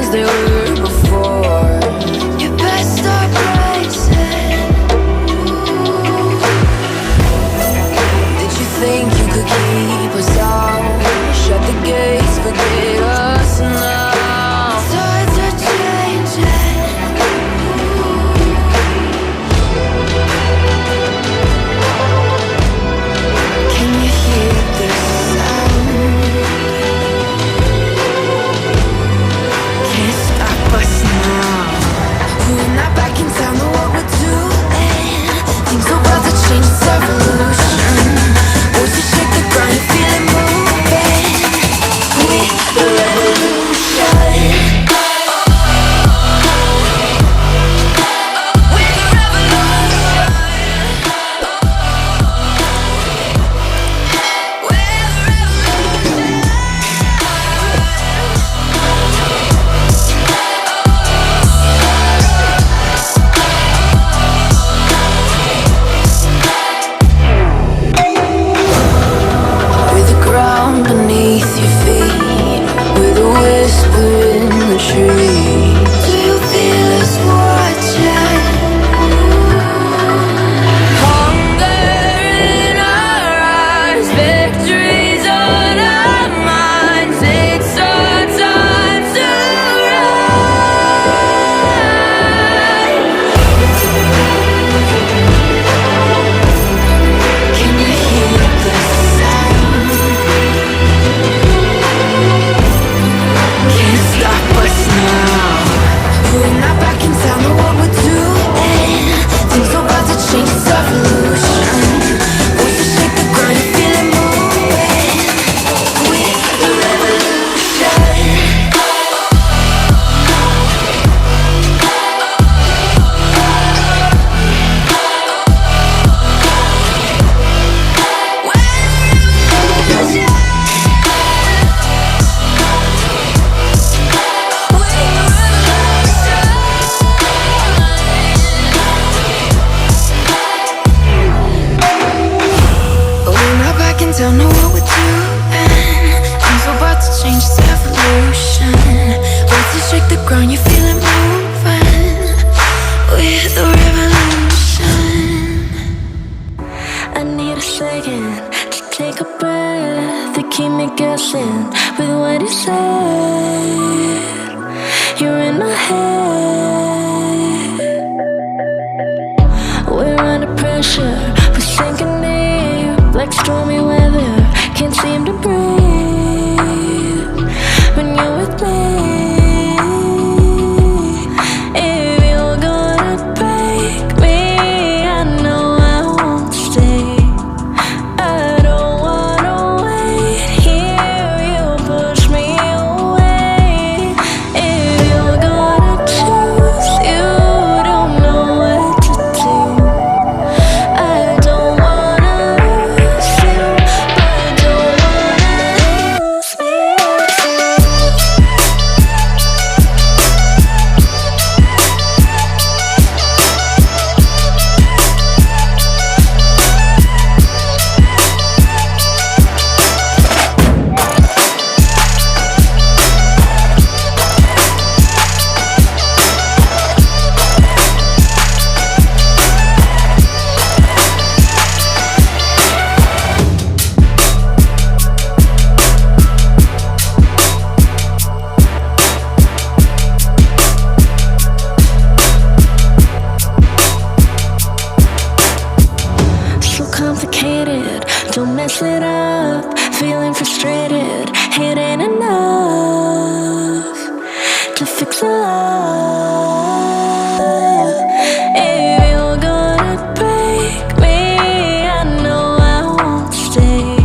as they were before. You best start racing. Did you think you could keep us out? Shut the gates, forget us now. Tides are changing. Can you hear this sound? Can't stop us now. We're not back in town, know what we're doing. Things are about to change, it's evolution. Voices shake the ground, you feel it moving. We're the revolution. Beneath your feet, with a whisper in the tree. Do you feel us watching? Hunger in our eyes, victories on our minds. It's our time to rise. Can you hear the sound? Can't stop us now. We're not back in town, know what we're doing. Things are about to change, it's evolution. Voices shake the ground, you feel it moving. We're the revolution. Don't know what we're doing. Things are about to change, it's evolution. Voices shake the ground, you feel it moving. We're the revolution. I need a second to take a breath, to keep me guessing with what you said. You're in my head. We're under pressure, we're sinking deep like stormy weather. Can't seem to breathe when you're with me. If you're gonna break me, I know I won't stay. I don't wanna wait here, you push me away. If you're gonna choose, you don't know what to do. I don't wanna lose you, but don't wanna lose me too. So complicated, don't mess it up. Feeling frustrated, it ain't enough to fix a love. If you're gonna break me, I know I won't stay.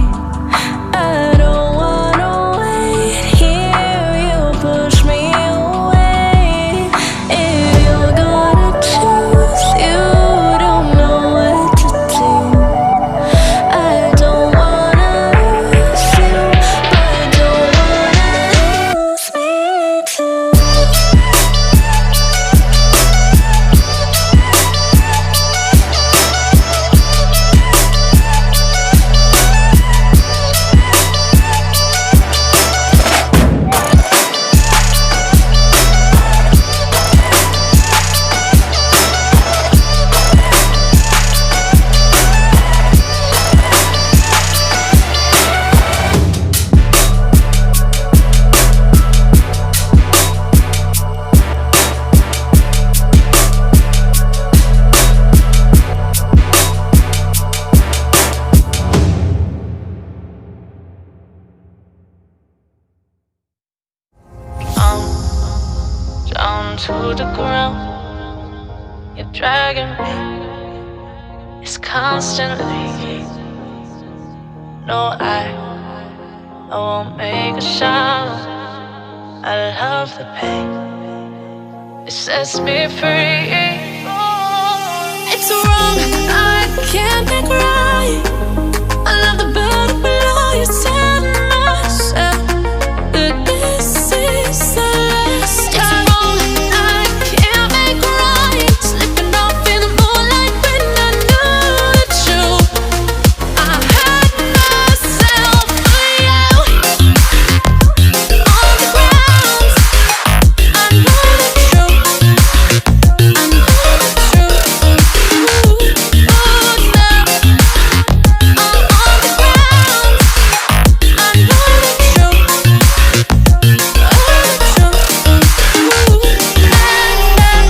I don't wanna wait here, you push me away. If you're gonna choose, you don't know what to do. I don't wanna lose you, but don't wanna lose me too. down to the ground. You're dragging me, it's constantly. No, I won't make a sound. I love the pain, it sets me free. It's wrong, I can't make right. I love the burden below you. Tell myself that this is the last time. It's wrong, I can't make right. Slipping off in the moonlight when I knew the truth. I hurt myself for you. On the ground, I know the truth. I know the truth. Ooh, now I'm on the ground. I know the truth. Oh, the truth. Ooh, let it down,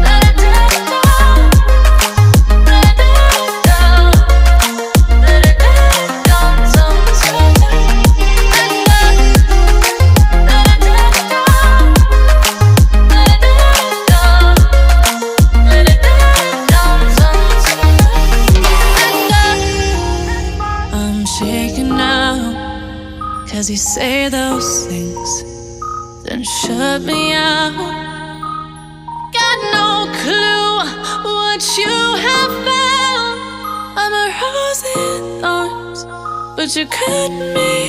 let it down, let it down, sometimes. Let it down, let it down, sometimes. I'm shaking now, 'cause you say those things, then shut me out. Got no clue what you have found. I'm a rose in thorns, but you cut me